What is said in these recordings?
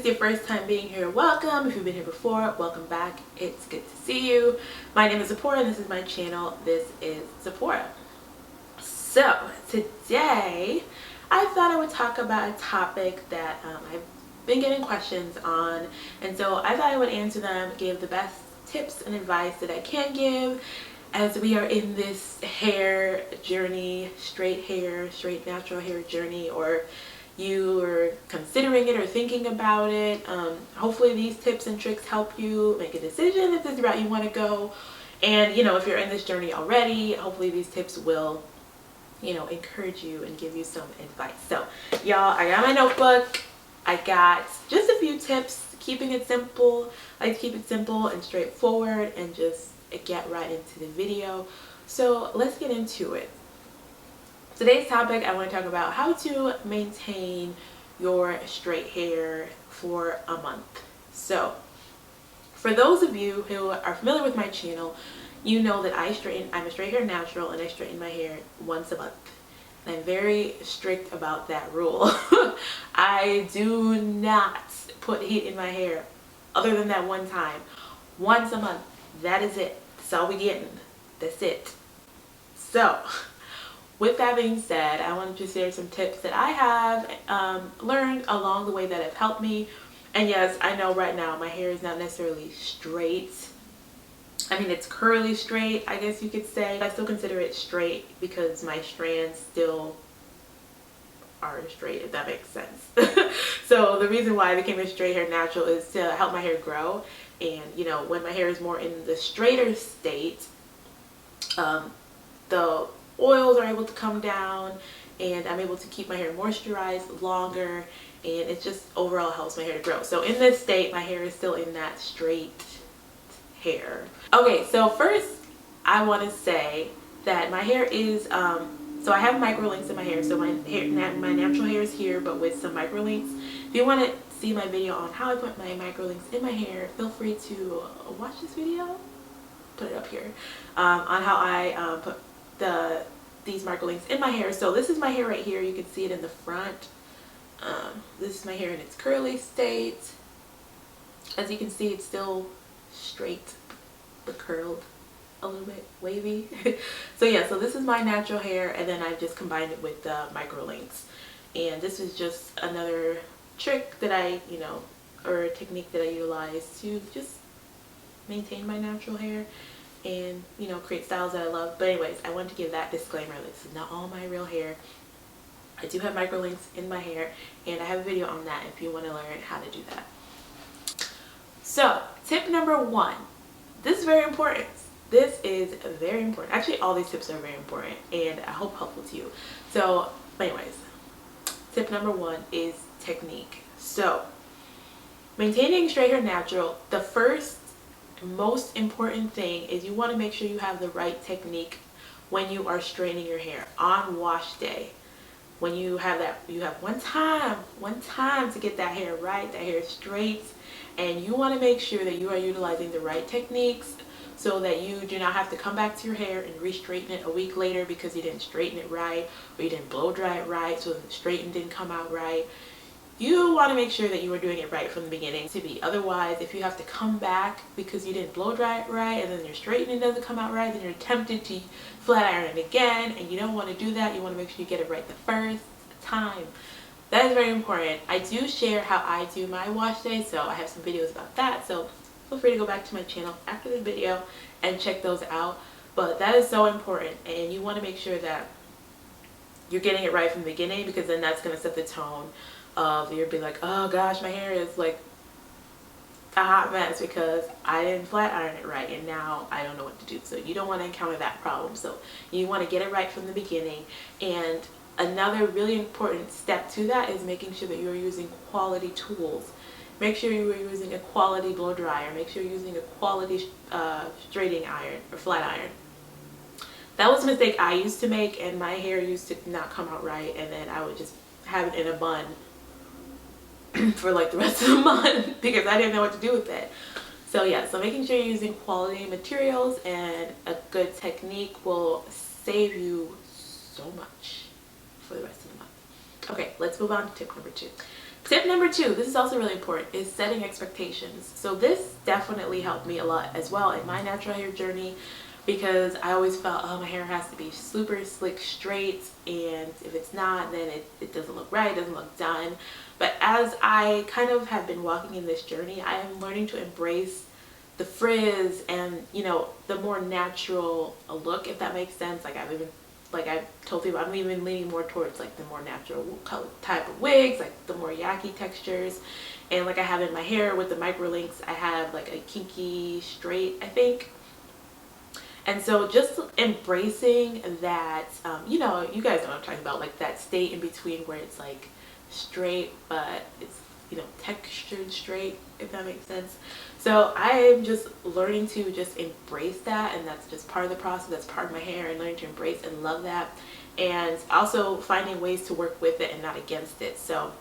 your first time being here, welcome. If you've been here before, welcome back. It's good to see you. My name is Zipporah and this is my channel. This is Zipporah. So today I thought I would talk about a topic that I've been getting questions on, and so I thought I would answer them, give the best tips and advice that I can give as we are in this hair journey, straight natural hair journey, or you are considering it or thinking about it. Hopefully these tips and tricks help you make a decision if this is the route you want to go. And if you're in this journey already, hopefully these tips will encourage you and give you some advice. So y'all, I got my notebook. I got just a few tips, keeping it simple. I like to keep it simple and straightforward and just get right into the video. So let's get into it. Today's topic, I want to talk about how to maintain your straight hair for a month. So for those of you who are familiar with my channel, you know that I'm a straight hair natural and I straighten my hair once a month. And I'm very strict about that rule. I do not put heat in my hair other than that one time. Once a month. That is it. That's all we getting. That's it. So with that being said, I wanted to share some tips that I have learned along the way that have helped me. And yes, I know right now my hair is not necessarily straight. I mean, it's curly straight, I guess you could say. I still consider it straight because my strands still are straight, if that makes sense. So the reason why I became a straight hair natural is to help my hair grow. And when my hair is more in the straighter state, the oils are able to come down and I'm able to keep my hair moisturized longer, and it just overall helps my hair to grow. So in this state, my hair is still in that straight hair. Okay, so first I want to say that my hair is so I have micro links in my hair. So my natural hair is here, but with some micro links. If you want to see my video on how I put my micro links in my hair, feel free to watch this video. Put it up here on how I put these micro links in my hair. So this is my hair right here. You can see it in the front. This is my hair in its curly state. As you can see, it's still straight but curled a little bit, wavy. So yeah, so this is my natural hair, and then I've just combined it with the micro links. And this is just another trick that I or a technique that I utilize to just maintain my natural hair and create styles that I love. But anyways, I wanted to give that disclaimer. This is not all my real hair. I do have micro links in my hair, and I have a video on that if you want to learn how to do that. So tip number 1, this is very important. This is very important. Actually, all these tips are very important and I hope helpful to you. So anyways, tip number 1 is technique. So maintaining straight hair natural, the first most important thing is you want to make sure you have the right technique when you are straightening your hair on wash day. When you have one time to get that hair right, that hair straight, and you want to make sure that you are utilizing the right techniques so that you do not have to come back to your hair and re-straighten it a week later because you didn't straighten it right, or you didn't blow dry it right, so the straighten didn't come out right. You want to make sure that you are doing it right from the beginning to be. Otherwise, if you have to come back because you didn't blow dry it right and then your straightening doesn't come out right, then you're tempted to flat iron it again, and you don't want to do that. You want to make sure you get it right the first time. That is very important. I do share how I do my wash day, so I have some videos about that. So feel free to go back to my channel after this video and check those out. But that is so important, and you want to make sure that you're getting it right from the beginning, because then that's going to set the tone of you'll be like, oh gosh, my hair is like a hot mess because I didn't flat iron it right and now I don't know what to do. So you don't want to encounter that problem. So you want to get it right from the beginning. And another really important step to that is making sure that you're using quality tools. Make sure you are using a quality blow dryer. Make sure you're using a quality straightening iron or flat iron. That was a mistake I used to make, and my hair used to not come out right, and then I would just have it in a bun for like the rest of the month because I didn't know what to do with it. So yeah, so making sure you're using quality materials and a good technique will save you so much for the rest of the month. Okay, let's move on to tip number 2. Tip number 2, this is also really important, is setting expectations. So this definitely helped me a lot as well in my natural hair journey, because I always felt, oh, my hair has to be super slick straight, and if it's not, then it doesn't look right, it doesn't look done. But as I kind of have been walking in this journey, I am learning to embrace the frizz and, you know, the more natural look, if that makes sense. Like I've told people, I'm even leaning more towards like the more natural color type of wigs, like the more yaki textures. And like I have in my hair with the micro links, I have like a kinky straight, I think. And so just embracing that, you know, you guys know what I'm talking about, like that state in between where it's like straight, but it's, you know, textured straight, if that makes sense. So I'm just learning to just embrace that, and that's just part of the process, that's part of my hair, and learning to embrace and love that, and also finding ways to work with it and not against it. So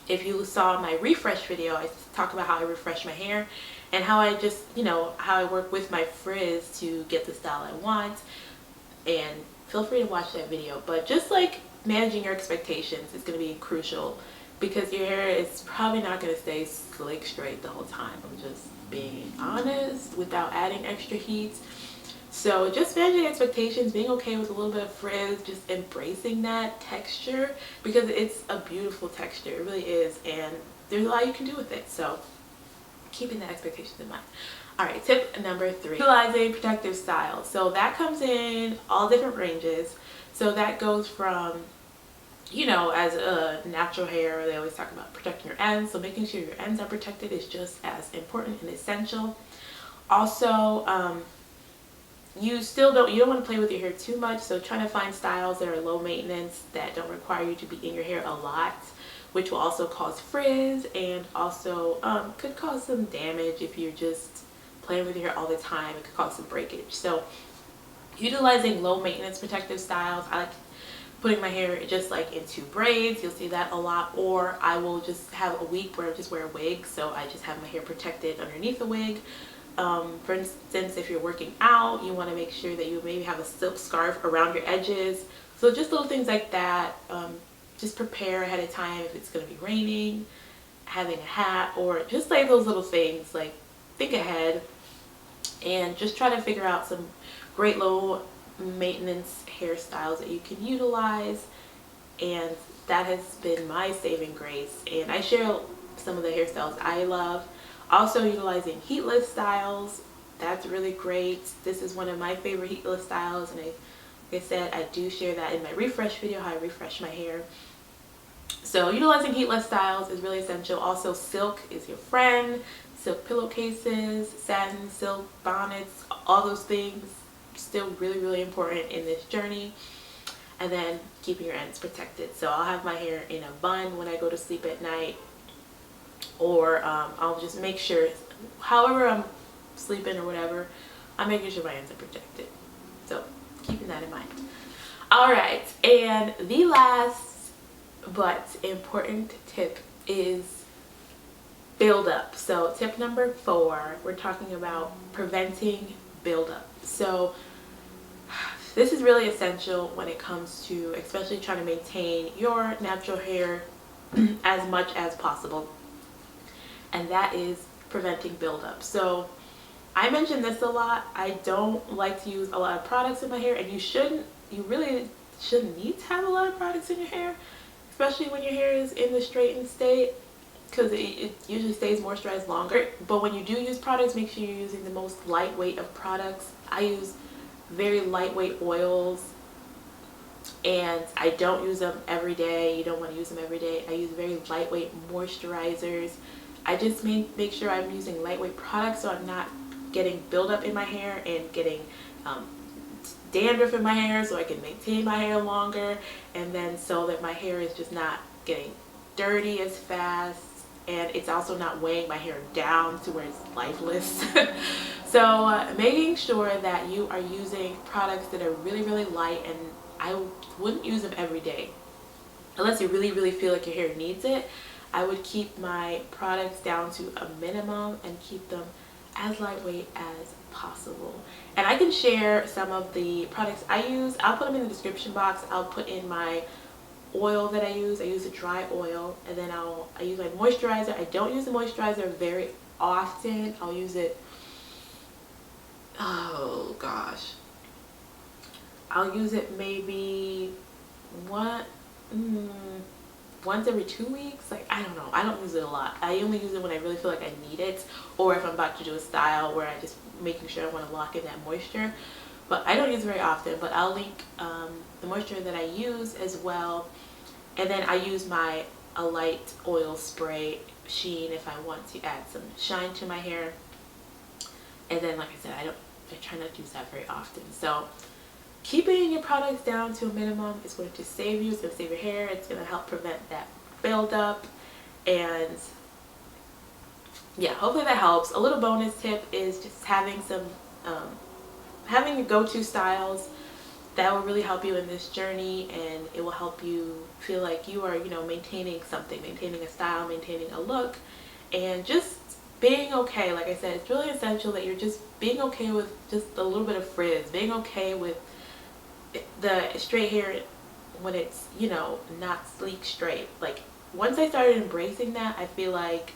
if you saw my refresh video, I talk about how I refresh my hair and how I just, you know, how I work with my frizz to get the style I want, and feel free to watch that video. But just like managing your expectations is going to be crucial, because your hair is probably not going to stay slick straight the whole time. I'm just being honest without adding extra heat. So just managing expectations, being okay with a little bit of frizz, just embracing that texture, because it's a beautiful texture, it really is, and there's a lot you can do with it. So keeping the expectations in mind. All right, tip number 3, utilizing protective styles. So that comes in all different ranges. So that goes from, you know, as a natural hair, they always talk about protecting your ends. So making sure your ends are protected is just as important and essential. Also, you don't want to play with your hair too much. So trying to find styles that are low maintenance, that don't require you to be in your hair a lot, which will also cause frizz, and also could cause some damage if you're just playing with your hair all the time. It could cause some breakage. So utilizing low maintenance protective styles, I like putting my hair just like into braids. You'll see that a lot. Or I will just have a week where I just wear a wig, so I just have my hair protected underneath the wig. For instance, if you're working out, you want to make sure that you maybe have a silk scarf around your edges. So just little things like that. Just prepare ahead of time if it's going to be raining, having a hat, or just like those little things. Like think ahead and just try to figure out some great low maintenance hairstyles that you can utilize. And that has been my saving grace, and I share some of the hairstyles I love. Also utilizing heatless styles, that's really great. This is one of my favorite heatless styles, and like I said, I do share that in my refresh video, how I refresh my hair. So utilizing heatless styles is really essential. Also, silk is your friend. Silk pillowcases, satin, silk bonnets, all those things still really, really important in this journey. And then keeping your ends protected. So I'll have my hair in a bun when I go to sleep at night, or I'll just make sure, however I'm sleeping or whatever, I'm making sure my ends are protected. So keeping that in mind. All right, and the last but important tip is buildup. So tip number 4, we're talking about preventing buildup. So this is really essential when it comes to especially trying to maintain your natural hair as much as possible, and that is preventing buildup. So I mention this a lot. I don't like to use a lot of products in my hair, and you really shouldn't need to have a lot of products in your hair, especially when your hair is in the straightened state, because it usually stays moisturized longer. But when you do use products, make sure you're using the most lightweight of products. I use very lightweight oils, and I don't use them every day. You don't want to use them every day. I use very lightweight moisturizers. I just make sure I'm using lightweight products so I'm not getting buildup in my hair and getting dandruff in my hair, so I can maintain my hair longer, and then so that my hair is just not getting dirty as fast, and it's also not weighing my hair down to where it's lifeless. So making sure that you are using products that are really, really light, and I wouldn't use them every day unless you really, really feel like your hair needs it. I would keep my products down to a minimum and keep them as lightweight as possible. And I can share some of the products I use. I'll put them in the description box. I'll put in my oil that I use a dry oil, and then I use my moisturizer. I don't use the moisturizer very often. I'll use it, oh gosh, I'll use it maybe once every 2 weeks. Like, I don't know, I don't use it a lot. I only use it when I really feel like I need it, or if I'm about to do a style where I just making sure I want to lock in that moisture. But I don't use it very often. But I'll link the moisture that I use as well. And then I use my a light oil spray sheen if I want to add some shine to my hair. And then, like I said, I try not to use that very often. So keeping your products down to a minimum is going to save you. It's going to save your hair. It's going to help prevent that buildup. And yeah, hopefully that helps. A little bonus tip is just having some having your go-to styles that will really help you in this journey, and it will help you feel like you are, you know, maintaining something, maintaining a style, maintaining a look, and just being okay. Like I said, it's really essential that you're just being okay with just a little bit of frizz, being okay with the straight hair when it's, you know, not sleek straight. Like, once I started embracing that, I feel like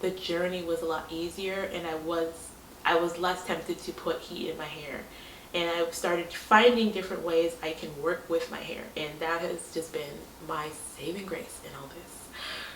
the journey was a lot easier, and I was less tempted to put heat in my hair. And I started finding different ways I can work with my hair, and that has just been my saving grace in all this.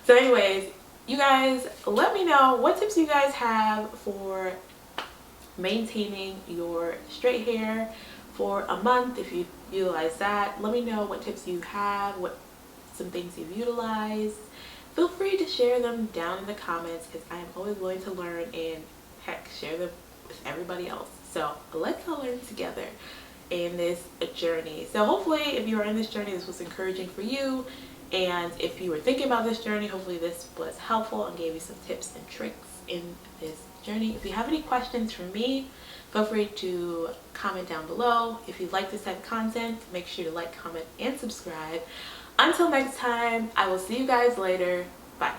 So anyways, you guys, let me know what tips you guys have for maintaining your straight hair for a month. If you utilize that, let me know what tips you have, what some things you've utilized. Feel free to share them down in the comments, because I am always willing to learn, and heck, share them with everybody else. So let's all learn together in this journey. So hopefully, if you are in this journey, this was encouraging for you. And if you were thinking about this journey, hopefully this was helpful and gave you some tips and tricks in this journey. If you have any questions for me, feel free to comment down below. If you like this type of content, make sure to like, comment, and subscribe. Until next time, I will see you guys later. Bye.